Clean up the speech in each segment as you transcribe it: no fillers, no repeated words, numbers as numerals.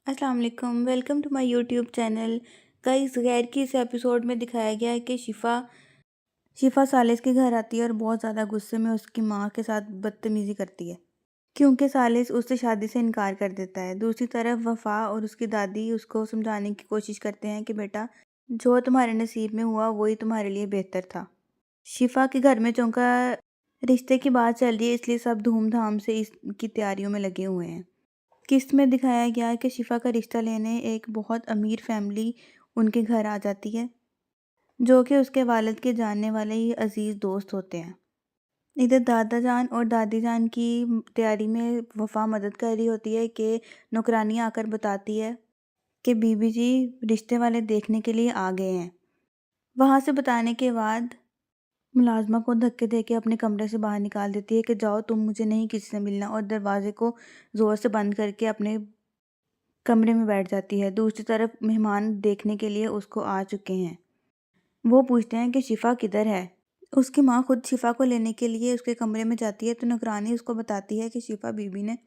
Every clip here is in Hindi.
अस्सलाम वालेकुम, welcome to my YouTube channel. Guys, गैर की इस एपिसोड में दिखाया गया है कि शिफा सालिस के घर आती है और बहुत ज़्यादा गुस्से में उसकी माँ के साथ बदतमीज़ी करती है, क्योंकि सालिस उससे शादी से इनकार कर देता है। दूसरी तरफ वफ़ा और उसकी दादी उसको समझाने की कोशिश करते हैं कि बेटा, जो तुम्हारे नसीब में हुआ वही तुम्हारे लिए बेहतर था। शिफा के घर में चौंका रिश्ते की बात चल रही है, इसलिए सब धूमधाम से इसकी तैयारियों में लगे हुए हैं। किस्त में दिखाया गया है कि शिफा का रिश्ता लेने एक बहुत अमीर फैमिली उनके घर आ जाती है, जो कि उसके वालिद के जानने वाले ही अजीज़ दोस्त होते हैं। इधर दादा जान और दादी जान की तैयारी में वफ़ा मदद कर रही होती है कि नौकरानी आकर बताती है कि बीबी जी रिश्ते वाले देखने के लिए आ गए हैं। वहाँ से बताने के बाद मुलाज़िमा को धक्के देके अपने कमरे से बाहर निकाल देती है कि जाओ, तुम मुझे नहीं किसी से मिलना, और दरवाज़े को ज़ोर से बंद करके अपने कमरे में बैठ जाती है। दूसरी तरफ मेहमान देखने के लिए उसको आ चुके हैं। वो पूछते हैं कि शिफा किधर है। उसकी माँ खुद शिफा को लेने के लिए उसके कमरे में जाती है, तो नौकरानी उसको बताती है कि शिफा बीबी ने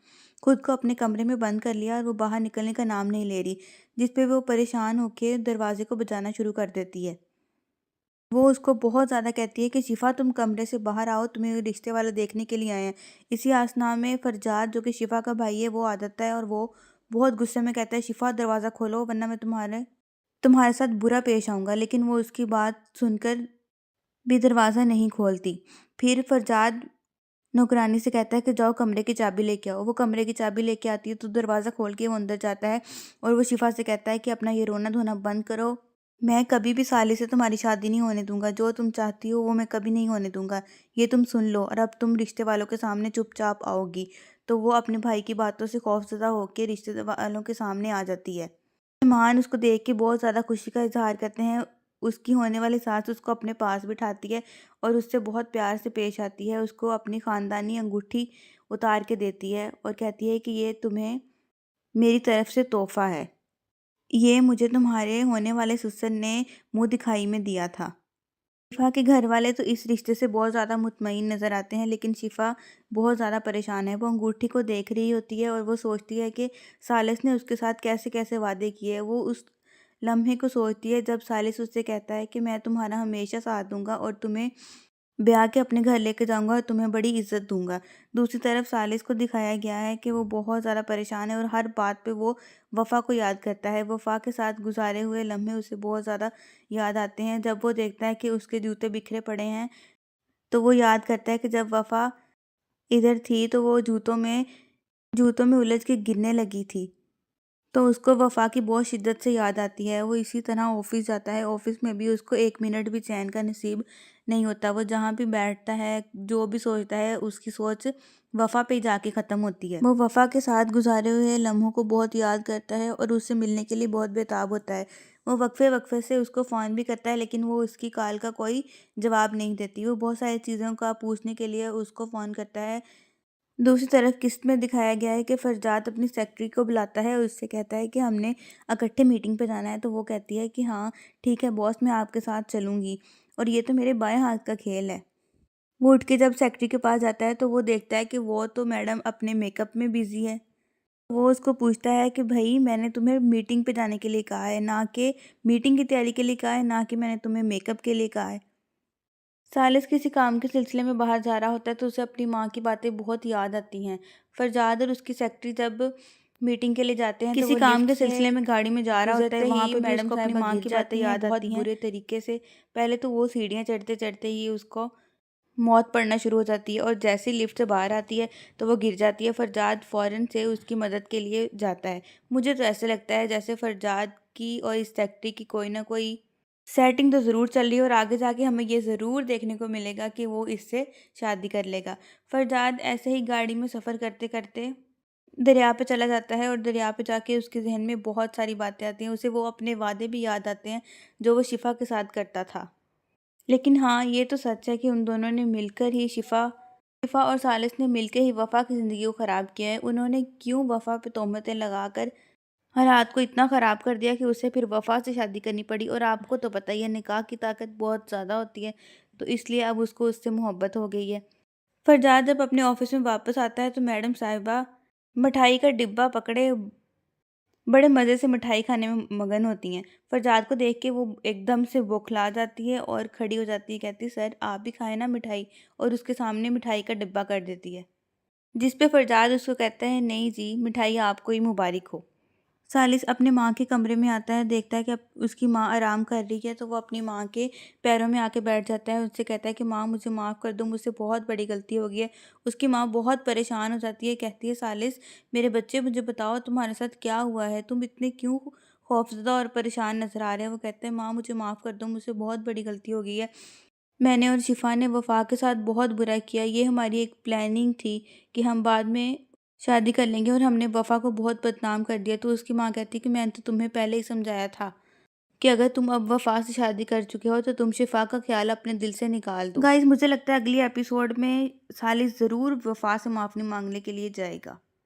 खुद को अपने कमरे में बंद कर लिया और वो बाहर निकलने का नाम नहीं ले रही, जिस पे वो परेशान होकर दरवाजे को बजाना शुरू कर देती है। वो उसको बहुत ज़्यादा कहती है कि शिफा, तुम कमरे से बाहर आओ, तुम्हें रिश्ते वाला देखने के लिए आए हैं। इसी आसना में फरजाद, जो कि शिफा का भाई है, वो आ जाता है और वो बहुत गुस्से में कहता है, शिफा दरवाज़ा खोलो वरना मैं तुम्हारे तुम्हारे साथ बुरा पेश आऊँगा। लेकिन वो उसकी बात सुनकर भी दरवाज़ा नहीं खोलती। फिर फरजाद नौकरानी से कहता है कि जाओ कमरे की चाबी लेके आओ। वो कमरे की चाबी लेके आती है तो दरवाज़ा खोल के वो अंदर जाता है और वो शिफा से कहता है कि अपना ये रोना धोना बंद करो। मैं कभी भी साली से तुम्हारी शादी नहीं होने दूंगा। जो तुम चाहती हो वो मैं कभी नहीं होने दूंगा। ये तुम सुन लो, और अब तुम रिश्ते वालों के सामने चुपचाप आओगी। तो वो अपने भाई की बातों से खौफजदा होकर रिश्ते वालों के सामने आ जाती है। मेहमान उसको देख के बहुत ज़्यादा खुशी का इजहार करते हैं। उसकी होने वाली सास उसको अपने पास बिठाती है और उससे बहुत प्यार से पेश आती है। उसको अपनी ख़ानदानी अंगूठी उतार के देती है और कहती है कि ये तुम्हें मेरी तरफ से तोहफ़ा है। ये मुझे तुम्हारे होने वाले ससुर ने मुँह दिखाई में दिया था। शिफा के घर वाले तो इस रिश्ते से बहुत ज़्यादा मुतमईन नज़र आते हैं, लेकिन शिफा बहुत ज़्यादा परेशान है। वो अंगूठी को देख रही होती है और वो सोचती है कि सालिस ने उसके साथ कैसे कैसे वादे किए हैं। वो उस लम्हे को सोचती है जब सालिस उससे कहता है कि मैं तुम्हारा हमेशा साथ दूंगा और तुम्हें ब्याह के अपने घर लेके जाऊंगा और तुम्हें बड़ी इज्जत दूंगा। दूसरी तरफ सालिस को दिखाया गया है कि वो बहुत ज़्यादा परेशान है और हर बात पे वो वफ़ा को याद करता है। वफ़ा के साथ गुजारे हुए लम्हे उसे बहुत ज़्यादा याद आते हैं। जब वो देखता है कि उसके जूते बिखरे पड़े हैं, तो वो याद करता है कि जब वफ़ा इधर थी तो वो जूतों में उलझ के गिरने लगी थी। तो उसको वफ़ा की बहुत शिद्दत से याद आती है। वो इसी तरह ऑफ़िस जाता है। ऑफ़िस में भी उसको 1 मिनट भी चैन का नसीब नहीं होता। वो जहाँ भी बैठता है, जो भी सोचता है, उसकी सोच वफ़ा पे ही जाके ख़त्म होती है। वो वफ़ा के साथ गुज़ारे हुए लम्हों को बहुत याद करता है और उससे मिलने के लिए बहुत बेताब होता है। वो वक़्फ़े-वक़्फ़े से उसको फ़ोन भी करता है, लेकिन वो उसकी कॉल का कोई जवाब नहीं देती। वो बहुत सारी चीज़ों का पूछने के लिए उसको फ़ोन करता है। दूसरी तरफ किस्त में दिखाया गया है कि फरजाद अपनी सेक्रेटरी को बुलाता है और उससे कहता है कि हमने इकट्ठे मीटिंग पे जाना है। तो वो कहती है कि हाँ ठीक है बॉस, मैं आपके साथ चलूँगी, और ये तो मेरे बाएं हाथ का खेल है। वो उठ के जब सेक्रेटरी के पास जाता है तो वो देखता है कि वो तो मैडम अपने मेकअप में बिजी है। वो उसको पूछता है कि भाई, मैंने तुम्हें मीटिंग पे जाने के लिए कहा है, ना कि मीटिंग की तैयारी के लिए कहा है, ना कि मैंने तुम्हें मेकअप के लिए कहा है। सालिस किसी काम के सिलसिले में बाहर जा रहा होता है तो उसे अपनी माँ की बातें बहुत याद आती हैं। फरजाद और उसकी सेक्रेटरी जब मीटिंग के लिए जाते हैं तो किसी वो काम लिफ्ट के से सिलसिले में गाड़ी में जा रहा होता है, गुजरते वहाँ ही पे भी मैडम उसको अपनी साहिबा माँ गिर की बातें जाती हैं याद बहुत आती हैं बुरे तरीके से। पहले तो वो सीढ़ियाँ चढ़ते चढ़ते ही उसको मौत पड़ना शुरू हो जाती है और जैसे ही लिफ्ट से बाहर आती है तो वो गिर जाती है। फरजाद फ़ौरन से उसकी मदद के लिए जाता है। मुझे तो ऐसे लगता है जैसे फरजाद की और इस सेक्रेटरी की कोई ना कोई सेटिंग तो ज़रूर चल रही है और आगे जाके हमें ये ज़रूर देखने को मिलेगा कि वो इससे शादी कर लेगा। फरजाद ऐसे ही गाड़ी में सफ़र करते करते दरिया पे चला जाता है और दरिया पे जाके उसके जहन में बहुत सारी बातें आती हैं। उसे वो अपने वादे भी याद आते हैं जो वो शिफा के साथ करता था। लेकिन हाँ, ये तो सच है कि उन दोनों ने मिलकर ही शिफा और सालिस ने मिलकर ही वफ़ा की ज़िंदगी को ख़राब किया है। उन्होंने क्यों वफ़ा पे तोहमतें लगाकर हालात को इतना ख़राब कर दिया कि उसे फिर वफ़ा से शादी करनी पड़ी। और आपको तो पता ही है, निकाह की ताकत बहुत ज़्यादा होती है, तो इसलिए अब उसको उससे मोहब्बत हो गई है। फरजाद जब अपने ऑफिस में वापस आता है तो मैडम साहिबा मिठाई का डिब्बा पकड़े बड़े मज़े से मिठाई खाने में मगन होती हैं। फरजाद को देख के वो एकदम से बौखला जाती है और खड़ी हो जाती है, कहती है सर आप भी खाएं ना मिठाई, और उसके सामने मिठाई का डिब्बा कर देती है। जिस पे फरजाद उसको कहता है नहीं जी, मिठाई आपको ही मुबारक हो। सालिस अपने माँ के कमरे में आता है, देखता है कि अब उसकी माँ आराम कर रही है, तो वो अपनी माँ के पैरों में आके बैठ जाता है। उससे कहता है कि माँ मुझे माफ़ कर दो, मुझसे बहुत बड़ी गलती हो गई है। उसकी माँ बहुत परेशान हो जाती है, कहती है सालिस मेरे बच्चे मुझे बताओ तुम्हारे साथ क्या हुआ है, तुम इतने क्यों खौफज़दा और परेशान नज़र आ रहे हैं। वो कहते हैं माँ मुझे माफ़ कर दो, मुझसे बहुत बड़ी गलती हो गई है। मैंने और शिफा ने वफ़ा के साथ बहुत बुरा किया। ये हमारी एक प्लानिंग थी कि हम बाद में शादी कर लेंगे, और हमने वफ़ा को बहुत बदनाम कर दिया। तो उसकी माँ कहती है कि मैंने तो तुम्हें पहले ही समझाया था कि अगर तुम अब वफ़ा से शादी कर चुके हो तो तुम शिफा का ख़्याल अपने दिल से निकाल दो। गाइस मुझे लगता है अगली एपिसोड में सालिस ज़रूर वफ़ा से माफ़ी मांगने के लिए जाएगा।